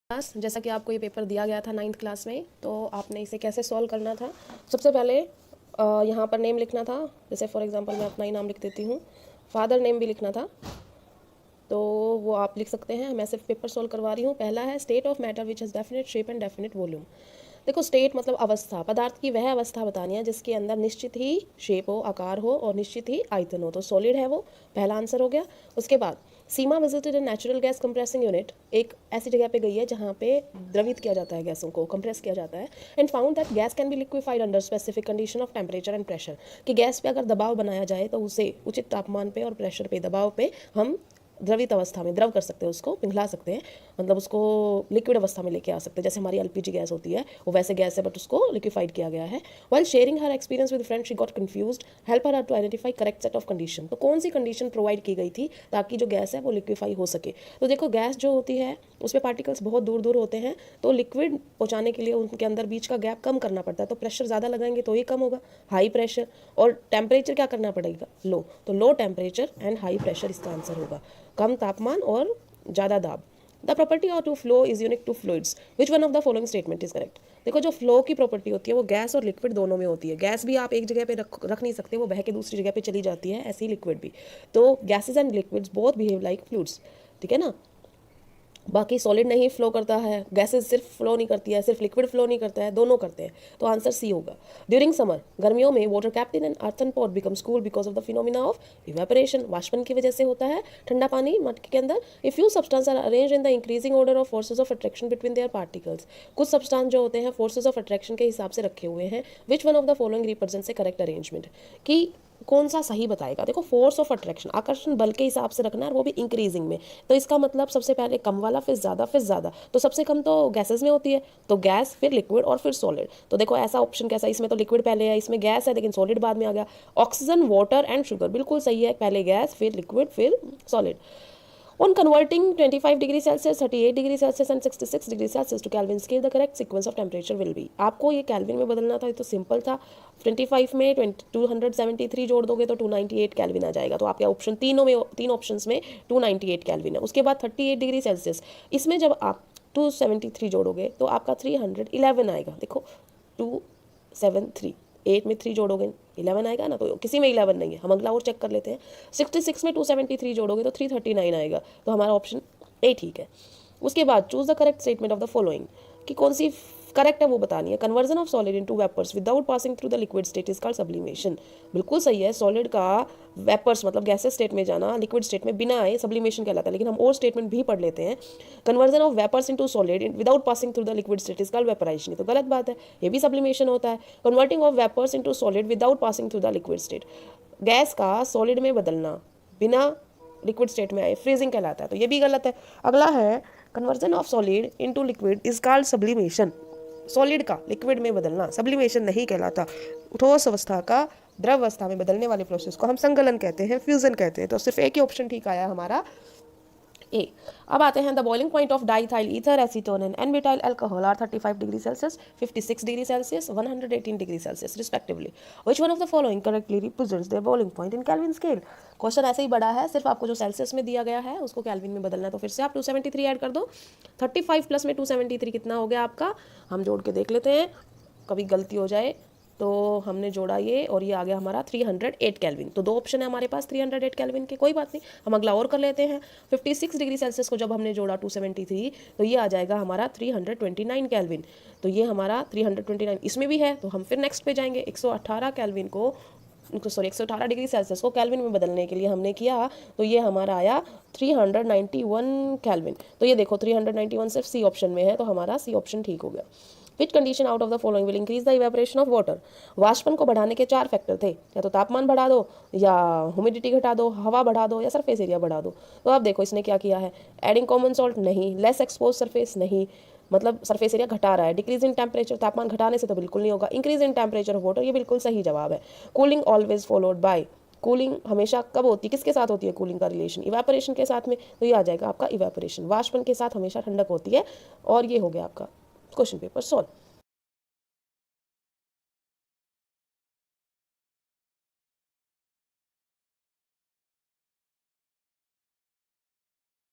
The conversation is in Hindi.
क्लास जैसा कि आपको ये पेपर दिया गया था 9th क्लास में, तो आपने इसे कैसे सॉल्व करना था। सबसे पहले यहाँ पर नेम लिखना था। जैसे फॉर एग्जांपल मैं अपना ही नाम लिख देती हूँ, फादर नेम भी लिखना था, तो वो आप लिख सकते हैं। मैं सिर्फ पेपर सॉल्व करवा रही हूँ। पहला है state of matter which has definite shape and definite volume. देखो स्टेट मतलब अवस्था, पदार्थ की वह अवस्था बतानी है जिसके अंदर निश्चित ही शेप हो, आकार हो और निश्चित ही आयतन हो, तो सॉलिड है वो, पहला आंसर हो गया। उसके बाद Seema visited a natural gas compressing unit, एक ऐसी जगह पे गई है जहाँ पे द्रवित किया जाता है, गैसों को कंप्रेस किया जाता है, and found that gas can be liquefied under specific condition of temperature and pressure, कि गैस पे अगर दबाव बनाया जाए तो उसे उचित तापमान पे और प्रेशर पे, दबाव पे हम द्रवित अवस्था में द्रव कर सकते हैं, उसको पिघला सकते हैं, मतलब उसको लिक्विड अवस्था में लेके आ सकते हैं। जैसे हमारी एलपीजी गैस होती है वो वैसे गैस है, बट उसको लिक्विफाइड किया गया है। While sharing her experience with friend she got confused, help her to identify correct set of condition. तो कौन सी कंडीशन प्रोवाइड की गई थी ताकि जो गैस है वो लिक्विफाई हो सके। तो देखो गैस जो होती है उसमें पार्टिकल्स बहुत दूर दूर होते हैं, तो लिक्विड पहुंचाने के लिए उनके अंदर बीच का गैप कम करना पड़ता है, तो प्रेशर ज़्यादा लगाएंगे तो ही कम होगा, हाई प्रेशर। और टेम्परेचर क्या करना पड़ेगा, लो, तो low temperature and high pressure इसका आंसर होगा, कम तापमान और ज़्यादा दाब। The property of to flow is unique to fluids, which one of the following statement is correct. देखो जो फ्लो की प्रॉपर्टी होती है वो गैस और लिक्विड दोनों में होती है। गैस भी आप एक जगह पे रख नहीं सकते, वो बह के दूसरी जगह पे चली जाती है, ऐसी लिक्विड भी। तो gases and liquids both behave like fluids, ठीक है ना। बाकी सॉलिड नहीं फ्लो करता है, गैसेज सिर्फ फ्लो नहीं करती है, सिर्फ लिक्विड फ्लो नहीं करता है, दोनों करते हैं, तो आंसर सी होगा। ड्यूरिंग समर, गर्मियों में water kept in and earthen pot becomes cool because of the phenomena of evaporation, वाष्पन की वजह से होता है ठंडा पानी मटके के अंदर। A few substance are arrange in the increasing order of forces of attraction between their particles, कुछ सब्सटेंस जो होते हैं फोर्सेज ऑफ अट्रैक्शन के हिसाब से रखे हुए हैं। विच one of the following represents A correct arrangement, कि कौन सा सही बताएगा। देखो फोर्स ऑफ अट्रैक्शन, आकर्षण बल के हिसाब से रखना है, वो भी इंक्रीजिंग में, तो इसका मतलब सबसे पहले कम वाला फिर ज़्यादा, तो सबसे कम तो गैसेस में होती है, तो गैस फिर लिक्विड और फिर सॉलिड। तो देखो ऐसा ऑप्शन कैसा, इसमें तो लिक्विड पहले है, इसमें गैस है लेकिन सॉलिड बाद में आ गया। ऑक्सीजन, वाटर एंड शुगर, बिल्कुल सही है, पहले गैस फिर लिक्विड फिर solid. On converting 25 degree Celsius, 38 degree Celsius and 66 degree Celsius to Kelvin scale, the correct sequence of temperature will be. आपको ये कैल्विन में बदलना था, ये तो सिंपल था। 25 में 273 जोड़ दोगे तो 298 कैल्विन आ जाएगा, तो आपके ऑप्शन तीन ऑप्शंस में 298 कैल्विन है। उसके बाद 38 डिग्री सेल्सियस, इसमें जब आप 273 जोड़ोगे तो आपका 311 आएगा। देखो 273, 8 में 3 जोड़ोगे 11 आएगा ना, तो किसी में 11 नहीं है, हम अगला और चेक कर लेते हैं। 66 में 273 जोड़ोगे तो 339 आएगा, तो हमारा ऑप्शन ए ठीक है। उसके बाद choose the correct statement of the following, कि कौन सी करेक्ट है वो बतानी है। Conversion of solid into vapours without passing through the liquid state is called sublimation, बिल्कुल सही है। सॉलिड का वेपर्स मतलब गैसेस स्टेट में जाना, लिक्विड स्टेट में बिना आए, सब्लिमेशन कहलाता है। लेकिन हम और स्टेटमेंट भी पढ़ लेते हैं। Conversion of vapours into solid without passing through the liquid state is called vaporisation, तो गलत बात है, ये भी सब्लिमेशन होता है। Converting of vapours into solid without passing through the liquid state, gas का सॉलिड में बदलना बिना लिक्विड स्टेट में आए, फ्रीजिंग कहलाता है, तो ये भी गलत है। अगला है conversion of solid into liquid is called sublimation, solid का लिक्विड में बदलना सब्लिमेशन नहीं कहलाता। ठोस अवस्था का द्रव अवस्था में बदलने वाले प्रोसेस को हम संगलन कहते हैं, फ्यूजन कहते हैं। तो सिर्फ एक ही ऑप्शन ठीक आया हमारा, ए। अब आते हैं the boiling point of diethyl ether acetone and n butyl alcohol are 35 degree Celsius, 56 degree Celsius, 118 degree Celsius respectively. Which one of the following correctly represents their boiling point in Kelvin scale. Question ऐसे ही बड़ा है, सिर्फ आपको जो सेल्सियस में दिया गया है उसको केल्विन में बदलना है, तो फिर से आप 273 ऐड कर दो। 35 प्लस में 273 कितना हो गया आपका, हम जोड़ के देख लेते हैं, कभी गलती हो जाए तो। हमने जोड़ा ये और ये आ गया हमारा 308 केल्विन, तो दो ऑप्शन है हमारे पास 308 केल्विन के, कोई बात नहीं, हम अगला और कर लेते हैं। 56 डिग्री सेल्सियस को जब हमने जोड़ा 273, तो ये आ जाएगा हमारा 329 केल्विन, तो ये हमारा 329 इसमें भी है, तो हम फिर नेक्स्ट पे जाएंगे। 118 केल्विन को, सॉरी 118 डिग्री सेल्सियस को केल्विन में बदलने के लिए हमने किया, तो ये हमारा आया 391 केल्विन। तो ये देखो 391 सिर्फ सी ऑप्शन में है, तो हमारा सी ऑप्शन ठीक हो गया। Which condition out of the following will increase the evaporation of water. वाष्पन को बढ़ाने के 4 फैक्टर थे, या तो तापमान बढ़ा दो, या ह्यूमिडिटी घटा दो, हवा बढ़ा दो, या सरफेस एरिया बढ़ा दो। तो आप देखो इसने क्या किया है, एडिंग कॉमन सॉल्ट नहीं, लेस एक्सपोज सरफेस नहीं, मतलब सरफेस एरिया घटा रहा है। डिक्रीज इन टेम्परेचर, तापमान घटाने से तो बिल्कुल नहीं होगा। Increase in temperature of water, ये बिल्कुल सही जवाब है। Cooling always followed by, cooling हमेशा कब होती है, किसके साथ होती है कूलिंग का रिलेशन, इवेपोरेशन के साथ में, तो ये आ जाएगा आपका इवेपोरेशन। वाष्पन के साथ हमेशा ठंडक होती है, और ये हो गया आपका क्वेश्चन पेपर सॉल्व।